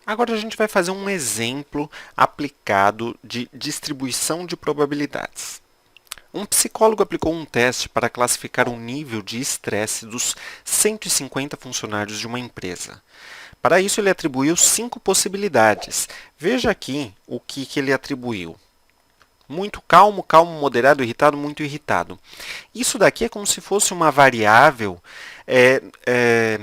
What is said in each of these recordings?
Agora a gente vai fazer um exemplo aplicado de distribuição de probabilidades. Um psicólogo aplicou um teste para classificar o nível de estresse dos 150 funcionários de uma empresa. Para isso, ele atribuiu 5 possibilidades. Veja aqui o que ele atribuiu. Muito calmo, calmo, moderado, irritado, muito irritado. Isso daqui é como se fosse uma variável, é, é,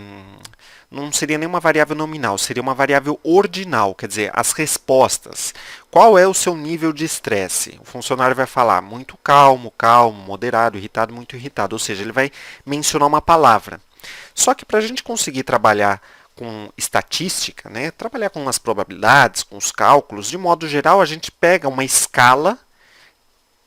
não seria nenhuma variável nominal, seria uma variável ordinal, quer dizer, as respostas. Qual é o seu nível de estresse? O funcionário vai falar muito calmo, calmo, moderado, irritado, muito irritado, ou seja, ele vai mencionar uma palavra. Só que para a gente conseguir trabalhar com estatística, né, trabalhar com as probabilidades, com os cálculos, de modo geral, a gente pega uma escala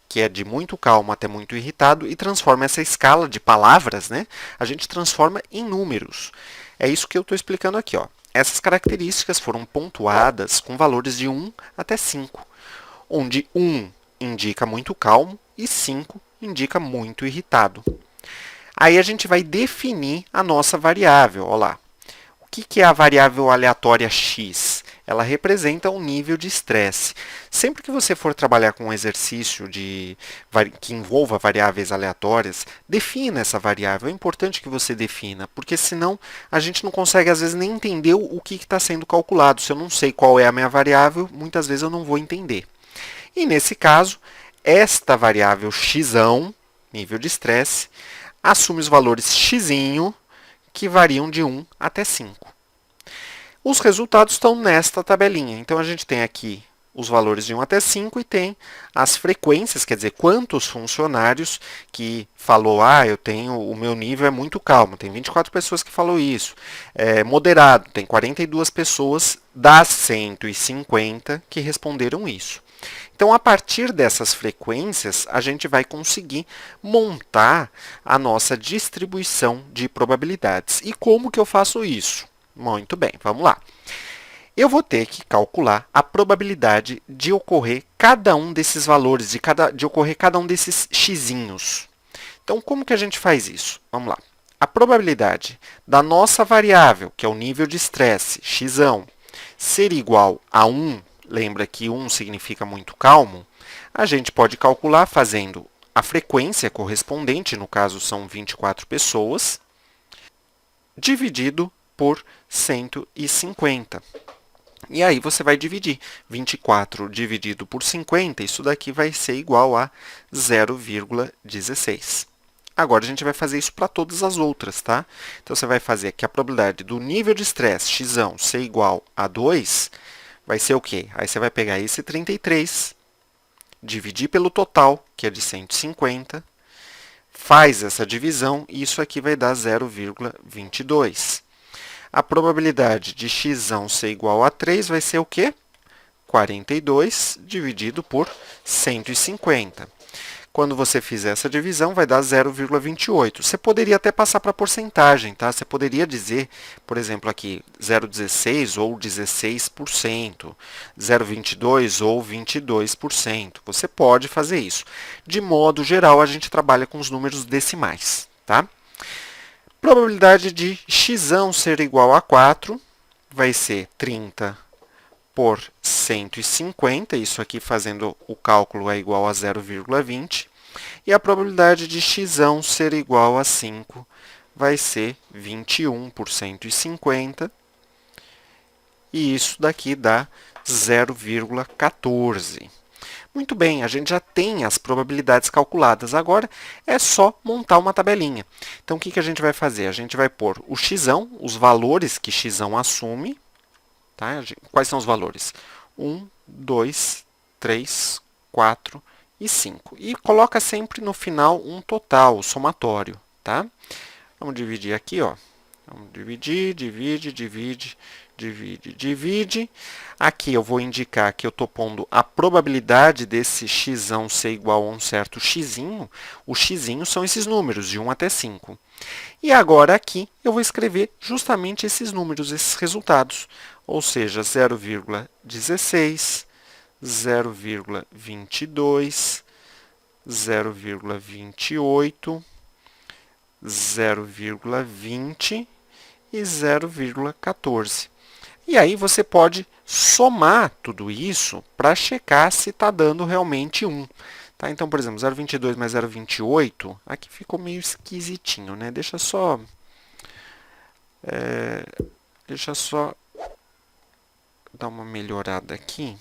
que é de muito calmo até muito irritado, e transforma essa escala de palavras, né? A gente transforma em números. É isso que eu estou explicando aqui. Ó. Essas características foram pontuadas com valores de 1 até 5, onde 1 indica muito calmo e 5 indica muito irritado. Aí a gente vai definir a nossa variável. Olha lá. O que é a variável aleatória x? Ela representa um nível de estresse. Sempre que você for trabalhar com um exercício que envolva variáveis aleatórias, defina essa variável. É importante que você defina, porque senão a gente não consegue, às vezes, nem entender o que está sendo calculado. Se eu não sei qual é a minha variável, muitas vezes eu não vou entender. E nesse caso, esta variável x, nível de estresse, assume os valores x, que variam de 1 até 5. Os resultados estão nesta tabelinha. Então, a gente tem aqui os valores de 1 até 5 e tem as frequências, quer dizer, quantos funcionários que falou, eu tenho, o meu nível é muito calmo, tem 24 pessoas que falou isso. Moderado, tem 42 pessoas das 150 que responderam isso. Então, a partir dessas frequências, a gente vai conseguir montar a nossa distribuição de probabilidades. E como que eu faço isso? Muito bem, vamos lá. Eu vou ter que calcular a probabilidade de ocorrer cada um desses valores, de ocorrer cada um desses xinhos. Então, como que a gente faz isso? Vamos lá. A probabilidade da nossa variável, que é o nível de estresse, x, ser igual a 1, lembra que 1 significa muito calmo, a gente pode calcular fazendo a frequência correspondente, no caso são 24 pessoas, dividido por 150. E aí você vai dividir 24 dividido por 50, isso daqui vai ser igual a 0,16. Agora a gente vai fazer isso para todas as outras, tá? Então você vai fazer que a probabilidade do nível de estresse x ser igual a 2 vai ser o quê? Aí você vai pegar esse 33, dividir pelo total, que é de 150, faz essa divisão e isso aqui vai dar 0,22. A probabilidade de x ser igual a 3 vai ser o quê? 42 dividido por 150. Quando você fizer essa divisão, vai dar 0,28. Você poderia até passar para porcentagem, tá? Você poderia dizer, por exemplo, aqui 0,16 ou 16%, 0,22 ou 22%. Você pode fazer isso. De modo geral, a gente trabalha com os números decimais, tá? Probabilidade de x ser igual a 4 vai ser 30 por 150, isso aqui fazendo o cálculo é igual a 0,20. E a probabilidade de x ser igual a 5 vai ser 21 por 150. E isso daqui dá 0,14. Muito bem, a gente já tem as probabilidades calculadas. Agora é só montar uma tabelinha. Então, o que a gente vai fazer? A gente vai pôr o x, os valores que x assume. Tá? Quais são os valores? 1, 2, 3, 4 e 5. E coloca sempre no final um total, somatório. Tá? Vamos dividir aqui, ó. Vamos dividir, divide. Aqui eu vou indicar que eu estou pondo a probabilidade desse x ser igual a um certo x. O x são esses números, de 1 até 5. E agora aqui eu vou escrever justamente esses números, esses resultados. Ou seja, 0,16, 0,22, 0,28, 0,20 e 0,14. E aí você pode somar tudo isso para checar se está dando realmente 1. Tá? Então, por exemplo, 0,22 mais 0,28, aqui ficou meio esquisitinho, né? Deixa só dar uma melhorada aqui.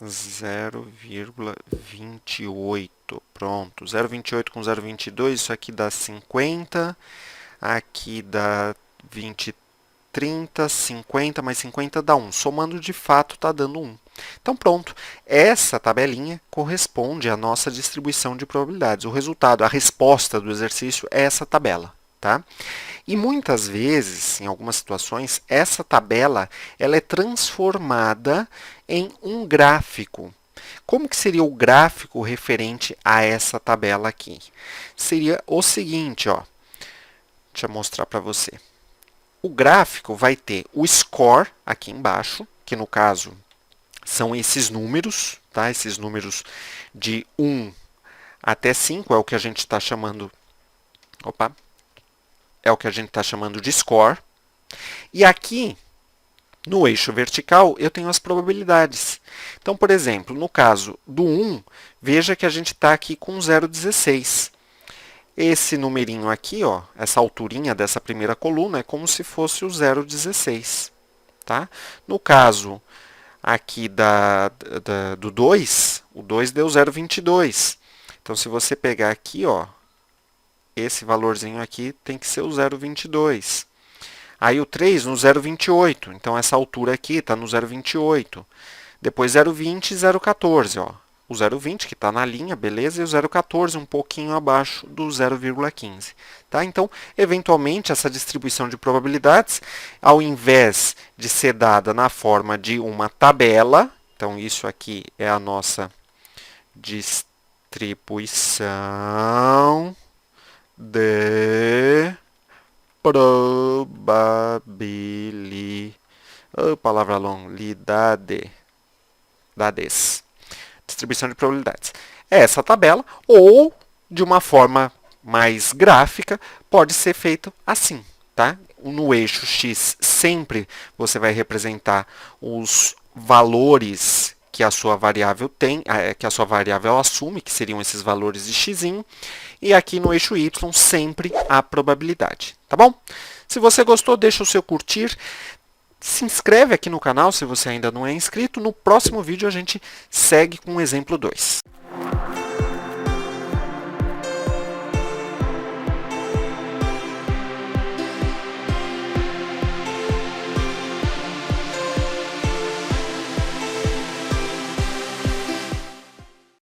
0,28. Pronto. 0,28 com 0,22, isso aqui dá 50. Aqui dá 20, 30, 50 mais 50 dá 1. Somando, de fato, está dando 1. Então, pronto. Essa tabelinha corresponde à nossa distribuição de probabilidades. O resultado, a resposta do exercício é essa tabela. Tá? E muitas vezes, em algumas situações, essa tabela ela é transformada em um gráfico. Como que seria o gráfico referente a essa tabela aqui? Seria o seguinte, ó. Deixa eu mostrar para você. O gráfico vai ter o score aqui embaixo, que no caso são esses números, tá? Esses números de 1 até 5 é o que a gente está chamando... Opa! É o que a gente está chamando de score. E aqui, no eixo vertical, eu tenho as probabilidades. Então, por exemplo, no caso do 1, veja que a gente está aqui com 0,16. Esse numerinho aqui, ó, essa alturinha dessa primeira coluna, é como se fosse o 0,16. Tá? No caso aqui do 2, o 2 deu 0,22. Então, se você pegar aqui, ó, esse valorzinho aqui tem que ser o 0,22. Aí o 3 no 0,28. Então, essa altura aqui está no 0,28. Depois 0,20 e 0,14. Ó. O 0,20 que está na linha, beleza? E o 0,14 um pouquinho abaixo do 0,15. Tá? Então, eventualmente, essa distribuição de probabilidades, ao invés de ser dada na forma de uma tabela, então isso aqui é a nossa distribuição de probabilidades. Distribuição de probabilidades. É essa tabela, ou de uma forma mais gráfica, pode ser feito assim. Tá? No eixo X, sempre você vai representar os valores que a sua variável tem, que a sua variável assume, que seriam esses valores de x. E aqui no eixo y, sempre a probabilidade. Tá bom? Se você gostou, deixa o seu curtir. Se inscreve aqui no canal se você ainda não é inscrito. No próximo vídeo a gente segue com o exemplo 2.